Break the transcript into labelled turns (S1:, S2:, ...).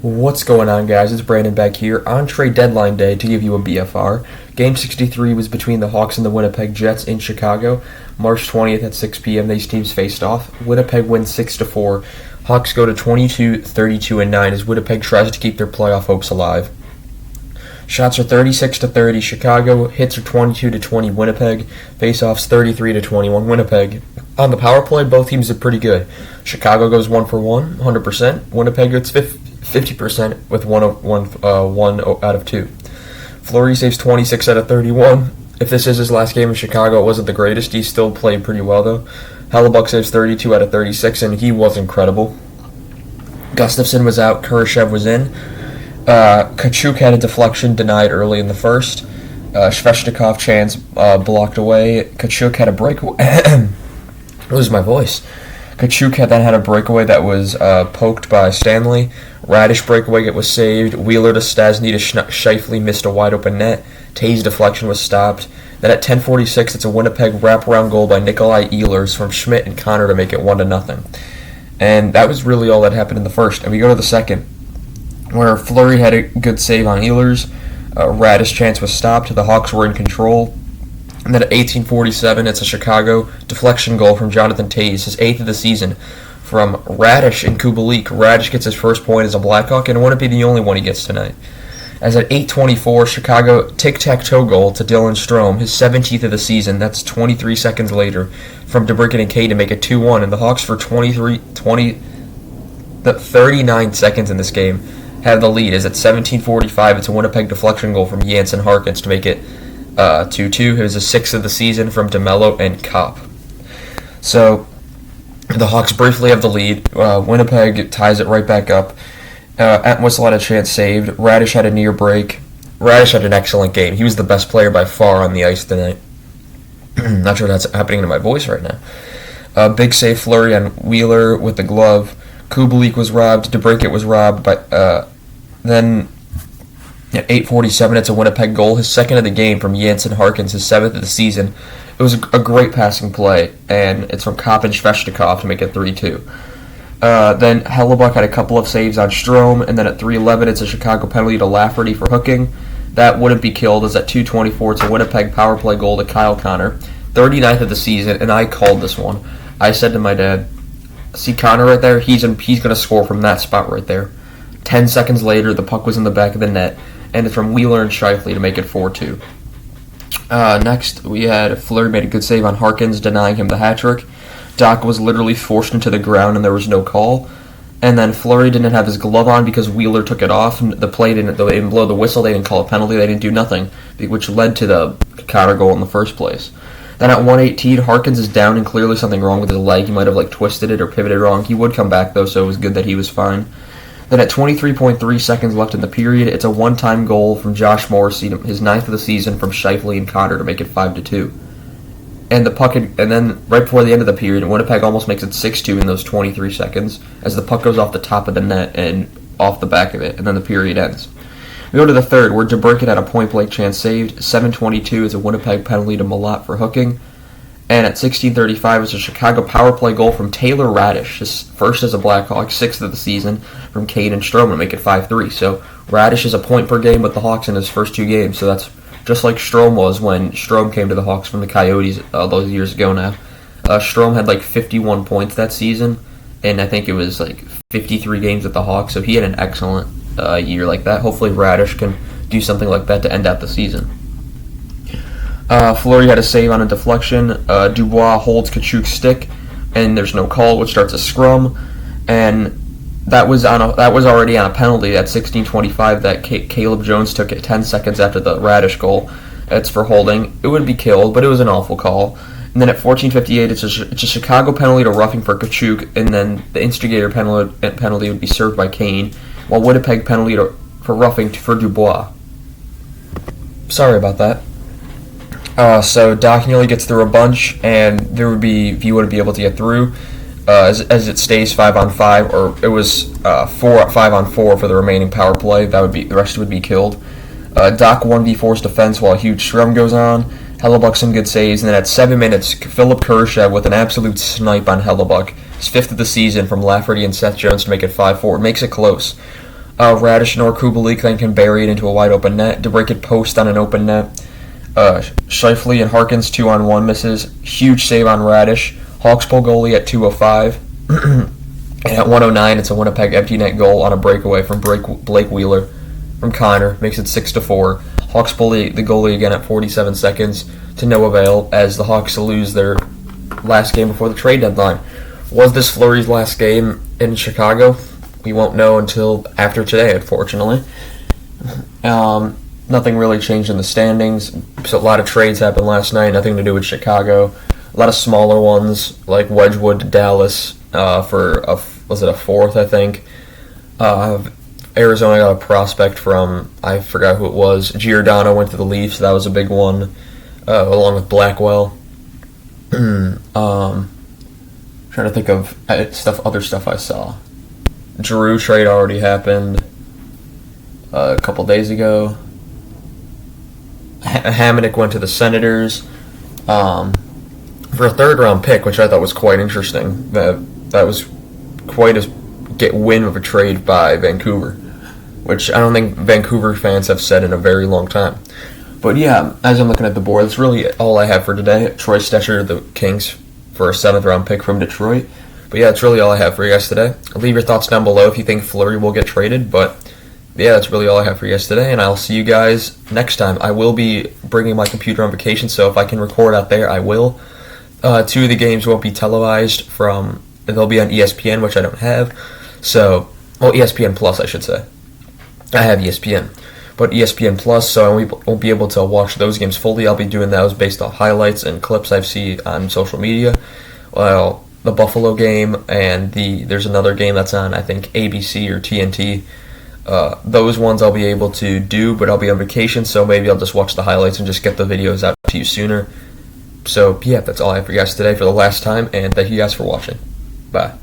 S1: What's going on, guys? It's Brandon back here on trade deadline day to give you a BFR. Game 63 was between the Hawks and the Winnipeg Jets in Chicago. March 20th at 6 p.m. These teams faced off. Winnipeg wins 6-4. Hawks go to 22, 32, and 9 as Winnipeg tries to keep their playoff hopes alive. Shots are 36-30 Chicago, hits are 22-20 Winnipeg, face-offs 33-21 Winnipeg. On the power play, both teams did pretty good. Chicago goes 1 for 1, 100%. Winnipeg gets 50% with 1 out of 2. Fleury saves 26 out of 31. If this is his last game in Chicago, it wasn't the greatest. He still played pretty well, though. Hellebuck saves 32 out of 36, and he was incredible. Gustafsson was out. Kurashev was in. Kachuk had a deflection denied early in the first. Svechnikov chance blocked away. Kachuk had a breakaway. Lose my voice. Kachuk had a breakaway that was poked by Stanley. Radish breakaway it was saved. Wheeler to Stasny to Scheifele missed a wide open net. Tays deflection was stopped. Then at 10:46, it's a Winnipeg wraparound goal by Nikolai Ehlers from Schmidt and Connor to make it 1-0. And that was really all that happened in the first. And we go to the second, where Fleury had a good save on Ehlers. Radish chance was stopped. The Hawks were in control. And then at 18:47, it's a Chicago deflection goal from Jonathan Tays, his 8th of the season, from Radish and Kubalik. Radish gets his first point as a Blackhawk, and it wouldn't be the only one he gets tonight. As at 8:24, Chicago tic-tac-toe goal to Dylan Strome, his 17th of the season. That's 23 seconds later from DeBrincat and Kay to make it 2-1. And the Hawks for 39 seconds in this game have the lead. As at 17:45, it's a Winnipeg deflection goal from Jansen Harkins to make it 2-2. It was the 6th of the season from DeMello and Kopp. So the Hawks briefly have the lead. Winnipeg ties it right back up. Atwhistle had a chance saved. Radish had a near break. Radish had an excellent game. He was the best player by far on the ice tonight. Not sure that's happening to my voice right now. Big save Fleury on Wheeler with the glove. Kubalik was robbed. DeBrincat was robbed. But then at 8:47, it's a Winnipeg goal, his 2nd of the game from Jansen Harkins, his 7th of the season. It was a great passing play, and it's from Kopp and Svechnikov to make it 3-2. Then Hellebuck had a couple of saves on Strome, and then at 3:11, it's a Chicago penalty to Lafferty for hooking. That wouldn't be killed, as at 2:24, it's a Winnipeg power play goal to Kyle Connor, 39th of the season, and I called this one. I said to my dad, see Connor right there? He's going to score from that spot right there. 10 seconds later, the puck was in the back of the net, and it's from Wheeler and Scheifele to make it 4-2. Next, we had Fleury made a good save on Harkins, denying him the hat trick. Doc was literally forced into the ground, and there was no call. And then Fleury didn't have his glove on because Wheeler took it off. And the play didn't blow the whistle. They didn't call a penalty. They didn't do nothing, which led to the counter goal in the first place. Then at 1:18, Harkins is down and clearly something wrong with his leg. He might have twisted it or pivoted wrong. He would come back though, so it was good that he was fine. Then at 23.3 seconds left in the period, it's a one-time goal from Josh Morrissey, his 9th of the season, from Scheifele and Connor to make it 5-2. And then right before the end of the period, Winnipeg almost makes it 6-2 in those 23 seconds as the puck goes off the top of the net and off the back of it, and then the period ends. We go to the third, where DeBrincat had a point-blank chance saved. 7:22 is a Winnipeg penalty to Malott for hooking. And at 16:35 is a Chicago power play goal from Taylor Radish, his first as a Blackhawk, 6th of the season, from Kane and Strome to make it 5-3. So Radish is a point per game with the Hawks in his first 2 games, so that's just like Strome was when Strome came to the Hawks from the Coyotes those years ago now. Strome had 51 points that season, and I think it was 53 games with the Hawks, so he had an excellent year like that. Hopefully Radish can do something like that to end out the season. Fleury had a save on a deflection. Dubois holds Kachuk's stick, and there's no call, which starts a scrum, and that was already on a penalty at 16:25 that Caleb Jones took it 10 seconds after the Radish goal. It's for holding. It would be killed, but it was an awful call. And then at 14:58, it's a Chicago penalty to roughing for Kachuk, and then the instigator penalty would be served by Kane, while Winnipeg penalty for roughing for Dubois. Sorry about that. So Doc nearly gets through a bunch, and you wouldn't be able to get through as it stays 5-on-5, or it was 5-on-4 for the remaining power play. The rest would be killed. Doc 1v4's defense while a huge scrum goes on. Hellebuck some good saves, and then at 7 minutes, Philip Kurashev with an absolute snipe on Hellebuck, his 5th of the season from Lafferty and Seth Jones to make it 5-4. Makes it close. Radish nor Kubalik then can bury it into a wide open net. DeBrincat post on an open net. Scheifele and Harkins 2-on-1 misses. Huge save on Radish. Hawks pull goalie at 2:05. And at 1:09, it's a Winnipeg empty net goal on a breakaway from Blake Wheeler from Connor. Makes it 6-4. Hawks pull the goalie again at 47 seconds to no avail as the Hawks lose their last game before the trade deadline. Was this Fleury's last game in Chicago? We won't know until after today, unfortunately. Nothing really changed in the standings. So a lot of trades happened last night, nothing to do with Chicago. A lot of smaller ones, like Wedgwood to Dallas for a fourth, I think. Arizona got a prospect from, I forgot who it was. Giordano went to the Leafs, that was a big one, along with Blackwell. Trying to think of other stuff I saw. Giroux trade already happened a couple days ago. Hamonic went to the Senators for a third-round pick, which I thought was quite interesting. That was quite a win of a trade by Vancouver, which I don't think Vancouver fans have said in a very long time. But yeah, as I'm looking at the board, that's really all I have for today. Troy Stecher, the Kings, for a 7th-round pick from Detroit. But yeah, that's really all I have for you guys today. Leave your thoughts down below if you think Fleury will get traded. But yeah, that's really all I have for you guys today, and I'll see you guys next time. I will be bringing my computer on vacation, so if I can record out there, I will. 2 of the games won't be televised they'll be on ESPN, which I don't have. So, ESPN Plus, I should say. I have ESPN. But ESPN Plus, so I won't be able to watch those games fully. I'll be doing those based on highlights and clips I've seen on social media. Well, the Buffalo game, and there's another game that's on, I think, ABC or TNT. Those ones I'll be able to do, but I'll be on vacation, so maybe I'll just watch the highlights and just get the videos out to you sooner. So, yeah, that's all I have for you guys today for the last time, and thank you guys for watching. Bye.